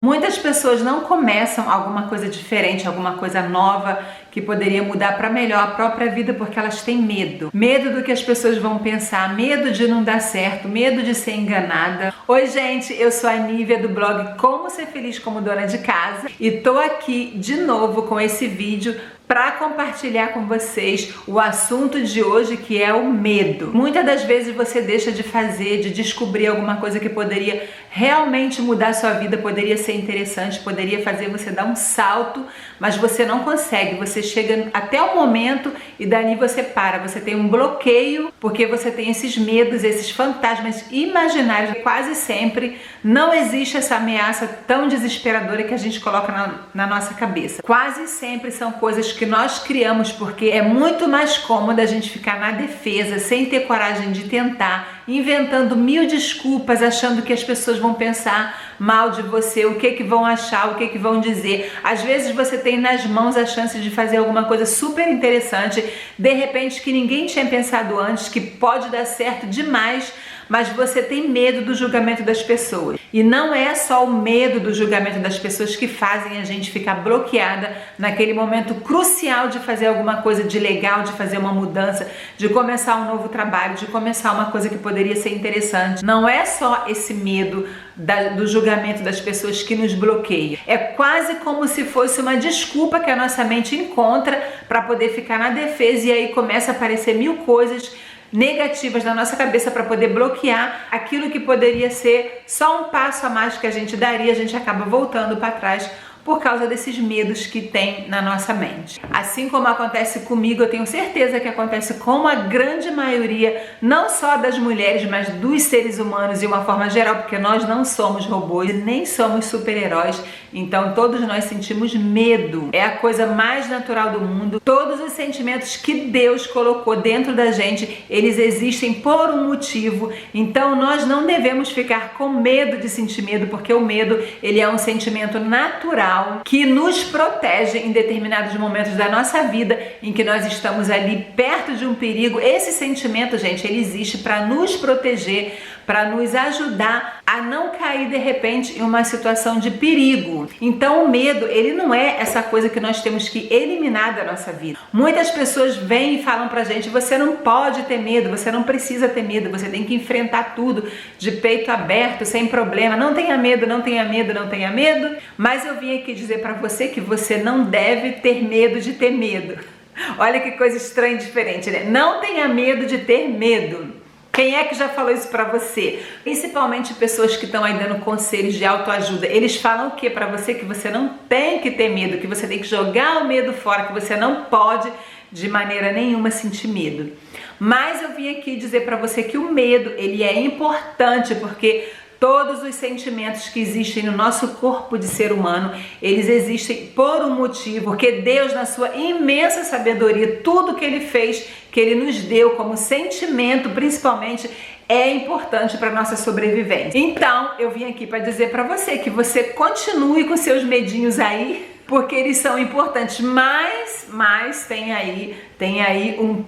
Muitas pessoas não começam alguma coisa diferente, alguma coisa nova que poderia mudar para melhor a própria vida porque elas têm medo. Medo do que as pessoas vão pensar, medo de não dar certo, medo de ser enganada. Oi gente, eu sou a Nívia do blog Como Ser Feliz Como Dona de Casa e tô aqui de novo com esse vídeo para compartilhar com vocês o assunto de hoje, que é o medo. Muitas das vezes você deixa de fazer, de descobrir alguma coisa que poderia realmente mudar a sua vida, poderia ser interessante, poderia fazer você dar um salto, mas você não consegue. Você chega até o momento e dali você para, você tem um bloqueio porque você tem esses medos, esses fantasmas imaginários. Quase sempre não existe essa ameaça tão desesperadora que a gente coloca na nossa cabeça. Quase sempre são coisas que nós criamos porque é muito mais cômodo a gente ficar na defesa, sem ter coragem de tentar, inventando mil desculpas, achando que as pessoas vão pensar mal de você, o que vão achar, o que vão dizer. Às vezes você tem nas mãos a chance de fazer alguma coisa super interessante, de repente que ninguém tinha pensado antes, que pode dar certo demais, mas você tem medo do julgamento das pessoas. E não é só o medo do julgamento das pessoas que fazem a gente ficar bloqueada naquele momento crucial de fazer alguma coisa de legal, de fazer uma mudança, de começar um novo trabalho, de começar uma coisa que poderia ser interessante. Não é só esse medo do julgamento das pessoas que nos bloqueia. É quase como se fosse uma desculpa que a nossa mente encontra para poder ficar na defesa e aí começa a aparecer mil coisas negativas na nossa cabeça para poder bloquear aquilo que poderia ser só um passo a mais que a gente daria, a gente acaba voltando para trás por causa desses medos que tem na nossa mente. Assim como acontece comigo, eu tenho certeza que acontece com a grande maioria, não só das mulheres, mas dos seres humanos de uma forma geral, porque nós não somos robôs e nem somos super-heróis, então todos nós sentimos medo. É a coisa mais natural do mundo. Todos os sentimentos que Deus colocou dentro da gente, eles existem por um motivo, então nós não devemos ficar com medo de sentir medo, porque o medo, ele é um sentimento natural que nos protege em determinados momentos da nossa vida em que nós estamos ali perto de um perigo. Esse sentimento, gente, ele existe para nos proteger, para nos ajudar a não cair de repente em uma situação de perigo. Então o medo, ele não é essa coisa que nós temos que eliminar da nossa vida. Muitas pessoas vêm e falam pra gente: você não pode ter medo, você não precisa ter medo, você tem que enfrentar tudo de peito aberto, sem problema, não tenha medo, não tenha medo, não tenha medo. Mas eu vim aqui dizer pra você que você não deve ter medo de ter medo. Olha que coisa estranha e diferente, né? Não tenha medo de ter medo. Quem é que já falou isso pra você? Principalmente pessoas que estão aí dando conselhos de autoajuda. Eles falam o que pra você? Que você não tem que ter medo, que você tem que jogar o medo fora, que você não pode de maneira nenhuma sentir medo. Mas eu vim aqui dizer pra você que o medo, ele é importante porque todos os sentimentos que existem no nosso corpo de ser humano, eles existem por um motivo, porque Deus, na sua imensa sabedoria, tudo que Ele fez, que Ele nos deu como sentimento, principalmente, é importante para nossa sobrevivência. Então, eu vim aqui para dizer para você que você continue com seus medinhos aí, porque eles são importantes, mas tem aí um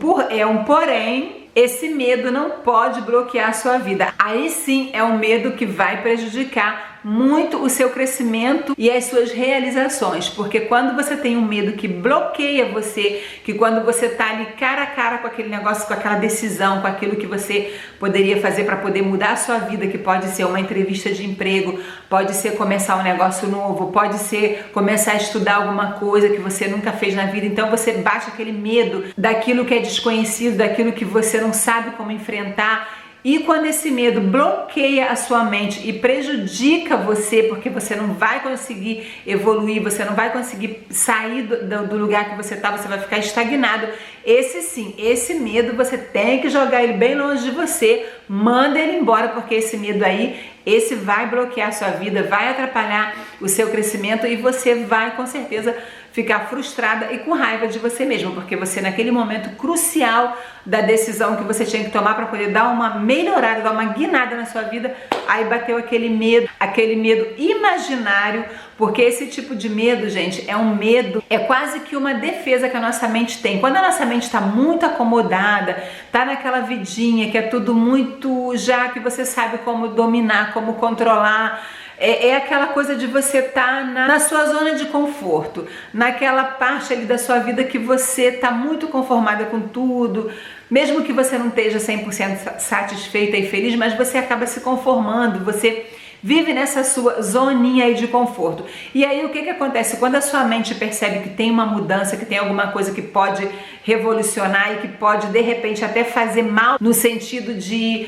porém. Esse medo não pode bloquear a sua vida. Aí sim é um medo que vai prejudicar muito o seu crescimento e as suas realizações, porque quando você tem um medo que bloqueia você, que quando você tá ali cara a cara com aquele negócio, com aquela decisão, com aquilo que você poderia fazer para poder mudar a sua vida, que pode ser uma entrevista de emprego, pode ser começar um negócio novo, pode ser começar a estudar alguma coisa que você nunca fez na vida, então você bate aquele medo daquilo que é desconhecido, daquilo que você não sabe como enfrentar. E quando esse medo bloqueia a sua mente e prejudica você, porque você não vai conseguir evoluir, você não vai conseguir sair do lugar que você está, você vai ficar estagnado. Esse medo você tem que jogar ele bem longe de você, manda ele embora, porque esse medo aí, esse vai bloquear a sua vida, vai atrapalhar o seu crescimento e você vai com certeza ficar frustrada e com raiva de você mesma, porque você naquele momento crucial da decisão que você tinha que tomar para poder dar uma melhorada, dar uma guinada na sua vida, aí bateu aquele medo imaginário, porque esse tipo de medo, gente, é um medo, é quase que uma defesa que a nossa mente tem. Quando a nossa mente está muito acomodada, tá naquela vidinha que é tudo muito já, que você sabe como dominar, como controlar, É aquela coisa de você estar na sua zona de conforto, naquela parte ali da sua vida que você está muito conformada com tudo, mesmo que você não esteja 100% satisfeita e feliz, mas você acaba se conformando, você vive nessa sua zoninha aí de conforto. E aí o que acontece? Quando a sua mente percebe que tem uma mudança, que tem alguma coisa que pode revolucionar e que pode de repente até fazer mal no sentido de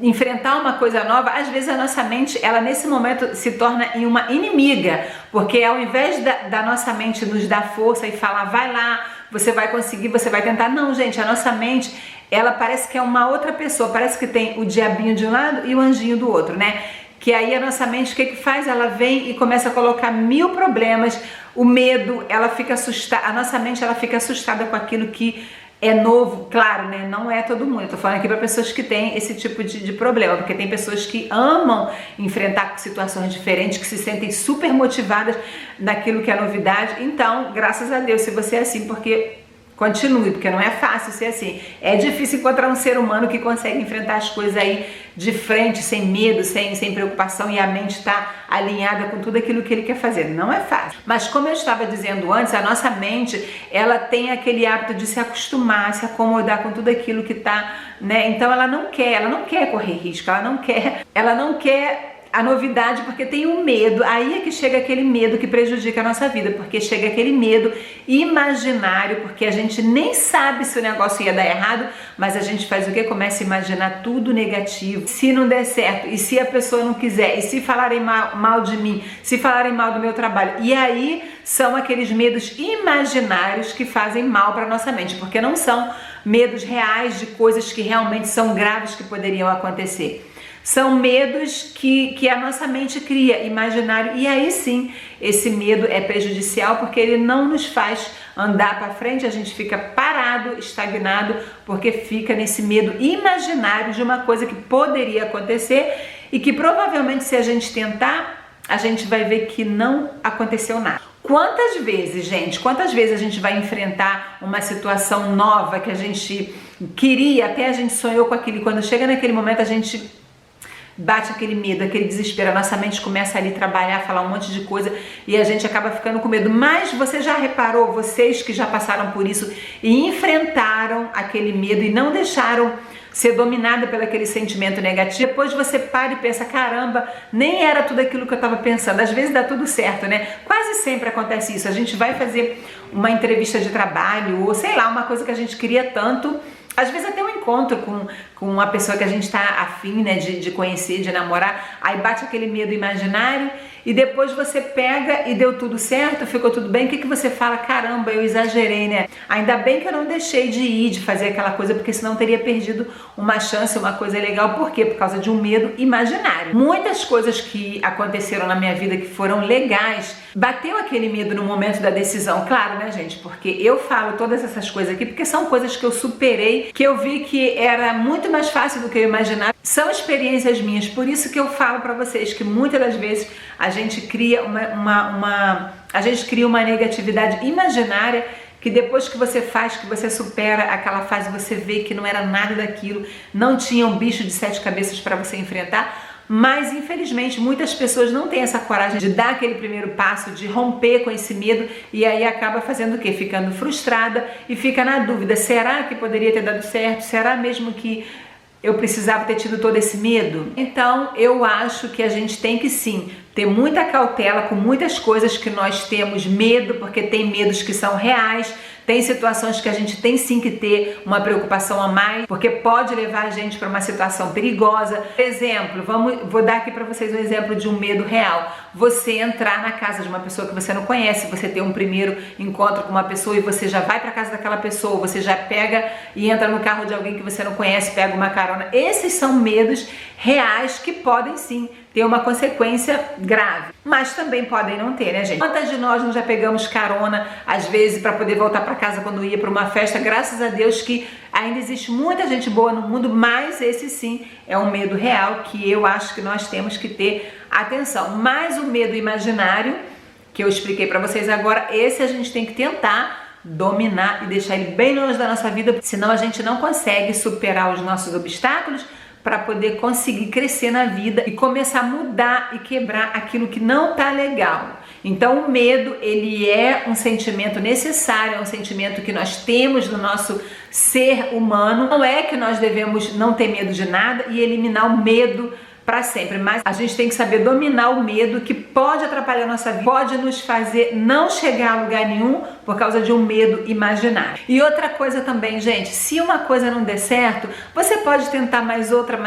enfrentar uma coisa nova, às vezes a nossa mente, ela nesse momento se torna em uma inimiga, porque ao invés da nossa mente nos dar força e falar, vai lá, você vai conseguir, você vai tentar, não, gente, a nossa mente, ela parece que é uma outra pessoa, parece que tem o diabinho de um lado e o anjinho do outro, né? Que aí a nossa mente, o que faz? Ela vem e começa a colocar 1000 problemas, o medo, ela fica assustada, a nossa mente, ela fica assustada com aquilo que é novo, claro, né? Não é todo mundo. Eu tô falando aqui para pessoas que têm esse tipo de problema, porque tem pessoas que amam enfrentar situações diferentes, que se sentem super motivadas naquilo que é novidade. Então, graças a Deus, se você é assim, porque continue, porque não é fácil ser assim. É difícil encontrar um ser humano que consegue enfrentar as coisas aí de frente, sem medo, sem preocupação, e a mente está alinhada com tudo aquilo que ele quer fazer. Não é fácil. Mas como eu estava dizendo antes, a nossa mente, ela tem aquele hábito de se acostumar, se acomodar com tudo aquilo que está, né? Então ela não quer correr risco, ela não quer a novidade, porque tem um medo. Aí é que chega aquele medo que prejudica a nossa vida, porque chega aquele medo imaginário, porque a gente nem sabe se o negócio ia dar errado, mas a gente faz o quê? Começa a imaginar tudo negativo. Se não der certo, e se a pessoa não quiser, e se falarem mal de mim, se falarem mal do meu trabalho. E aí são aqueles medos imaginários que fazem mal para nossa mente, porque não são medos reais de coisas que realmente são graves que poderiam acontecer. São medos que a nossa mente cria, imaginário, e aí sim, esse medo é prejudicial porque ele não nos faz andar para frente, a gente fica parado, estagnado, porque fica nesse medo imaginário de uma coisa que poderia acontecer e que provavelmente se a gente tentar, a gente vai ver que não aconteceu nada. Quantas vezes, gente, quantas vezes a gente vai enfrentar uma situação nova que a gente queria, até a gente sonhou com aquilo, e quando chega naquele momento a gente bate aquele medo, aquele desespero, a nossa mente começa ali a trabalhar, falar um monte de coisa e a gente acaba ficando com medo. Mas você já reparou, vocês que já passaram por isso e enfrentaram aquele medo e não deixaram ser dominada pelo aquele sentimento negativo, depois você para e pensa, caramba, nem era tudo aquilo que eu estava pensando. Às vezes dá tudo certo, né? Quase sempre acontece isso. A gente vai fazer uma entrevista de trabalho ou sei lá, uma coisa que a gente queria tanto, às vezes até um encontro com uma pessoa que a gente está afim, né, de conhecer, de namorar, aí bate aquele medo imaginário e depois você pega e deu tudo certo, ficou tudo bem, o que você fala? Caramba, eu exagerei, né? Ainda bem que eu não deixei de ir, de fazer aquela coisa, porque senão teria perdido uma chance, uma coisa legal. Por quê? Por causa de um medo imaginário. Muitas coisas que aconteceram na minha vida que foram legais, bateu aquele medo no momento da decisão, claro, né, gente? Porque eu falo todas essas coisas aqui porque são coisas que eu superei, que eu vi que era muito mais fácil do que eu imaginava. São experiências minhas, por isso que eu falo pra vocês que muitas das vezes a gente cria uma negatividade imaginária, que depois que você faz, que você supera aquela fase, você vê que não era nada daquilo, não tinha um bicho de 7 cabeças para você enfrentar. Mas infelizmente muitas pessoas não têm essa coragem de dar aquele primeiro passo, de romper com esse medo, e aí acaba fazendo o quê? Ficando frustrada e fica na dúvida, será que poderia ter dado certo? Será mesmo que eu precisava ter tido todo esse medo? Então eu acho que a gente tem que sim ter muita cautela com muitas coisas que nós temos medo, porque tem medos que são reais. Tem situações que a gente tem sim que ter uma preocupação a mais, porque pode levar a gente para uma situação perigosa. Por exemplo, vou dar aqui para vocês um exemplo de um medo real. Você entrar na casa de uma pessoa que você não conhece, você ter um primeiro encontro com uma pessoa e você já vai para casa daquela pessoa, você já pega e entra no carro de alguém que você não conhece, pega uma carona. Esses são medos reais que podem sim ter uma consequência grave, mas também podem não ter, né, gente? Quantas de nós não já pegamos carona, às vezes, para poder voltar para casa quando ia para uma festa? Graças a Deus que ainda existe muita gente boa no mundo, mas esse sim é um medo real que eu acho que nós temos que ter atenção. Mas o medo imaginário, que eu expliquei para vocês agora, esse a gente tem que tentar dominar e deixar ele bem longe da nossa vida, senão a gente não consegue superar os nossos obstáculos, para poder conseguir crescer na vida e começar a mudar e quebrar aquilo que não tá legal. Então o medo, ele é um sentimento necessário, é um sentimento que nós temos no nosso ser humano. Não é que nós devemos não ter medo de nada e eliminar o medo para sempre, mas a gente tem que saber dominar o medo, que pode atrapalhar a nossa vida, pode nos fazer não chegar a lugar nenhum por causa de um medo imaginário. E outra coisa também, gente, se uma coisa não der certo, você pode tentar mais outra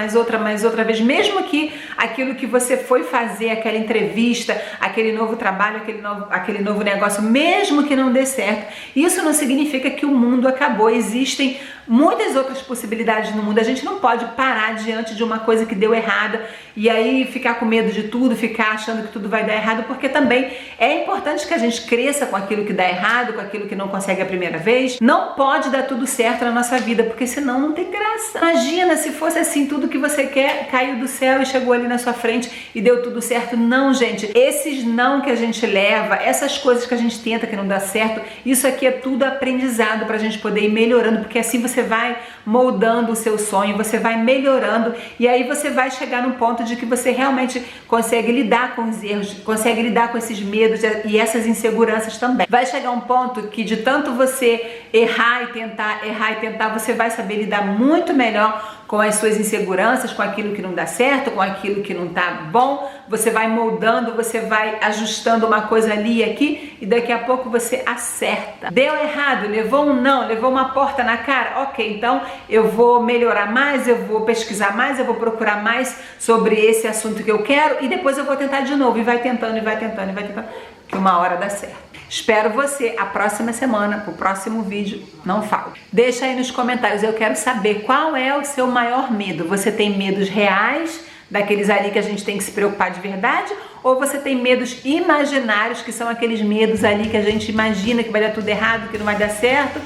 vez, mesmo que aquilo que você foi fazer, aquela entrevista, aquele novo trabalho, aquele novo negócio, mesmo que não dê certo, isso não significa que o mundo acabou. Existem muitas outras possibilidades no mundo. A gente não pode parar diante de uma coisa que deu errada e aí ficar com medo de tudo, ficar achando que tudo vai dar errado, porque também é importante que a gente cresça com aquilo que dá errado, com aquilo que não consegue a primeira vez. Não pode dar tudo certo na nossa vida, porque senão não tem graça. Imagina se fosse assim, tudo que você quer caiu do céu e chegou ali na sua frente e deu tudo certo. Não, gente, esses não que a gente leva, essas coisas que a gente tenta que não dá certo, isso aqui é tudo aprendizado pra gente poder ir melhorando, porque assim você vai moldando o seu sonho, você vai melhorando e aí você vai chegar num ponto de que você realmente consegue lidar com os erros, consegue lidar com esses medos e essas inseguranças também. Vai chegar um ponto que de tanto você errar e tentar, você vai saber lidar muito melhor com as suas inseguranças, com aquilo que não dá certo, com aquilo que não tá bom. Você vai moldando, você vai ajustando uma coisa ali e aqui e daqui a pouco você acerta. Deu errado, levou um não, levou uma porta na cara, ok, então eu vou melhorar mais, eu vou pesquisar mais, eu vou procurar mais sobre esse assunto que eu quero e depois eu vou tentar de novo e vai tentando, que uma hora dá certo. Espero você a próxima semana, pro próximo vídeo, não falte. Deixa aí nos comentários, eu quero saber qual é o seu maior medo. Você tem medos reais, daqueles ali que a gente tem que se preocupar de verdade? Ou você tem medos imaginários, que são aqueles medos ali que a gente imagina que vai dar tudo errado, que não vai dar certo,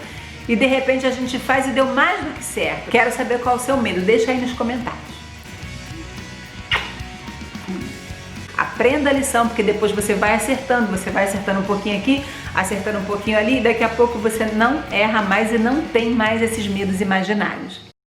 e de repente a gente faz e deu mais do que certo? Quero saber qual é o seu medo, deixa aí nos comentários. Aprenda a lição, porque depois você vai acertando um pouquinho aqui, acertando um pouquinho ali, e daqui a pouco você não erra mais e não tem mais esses medos imaginários.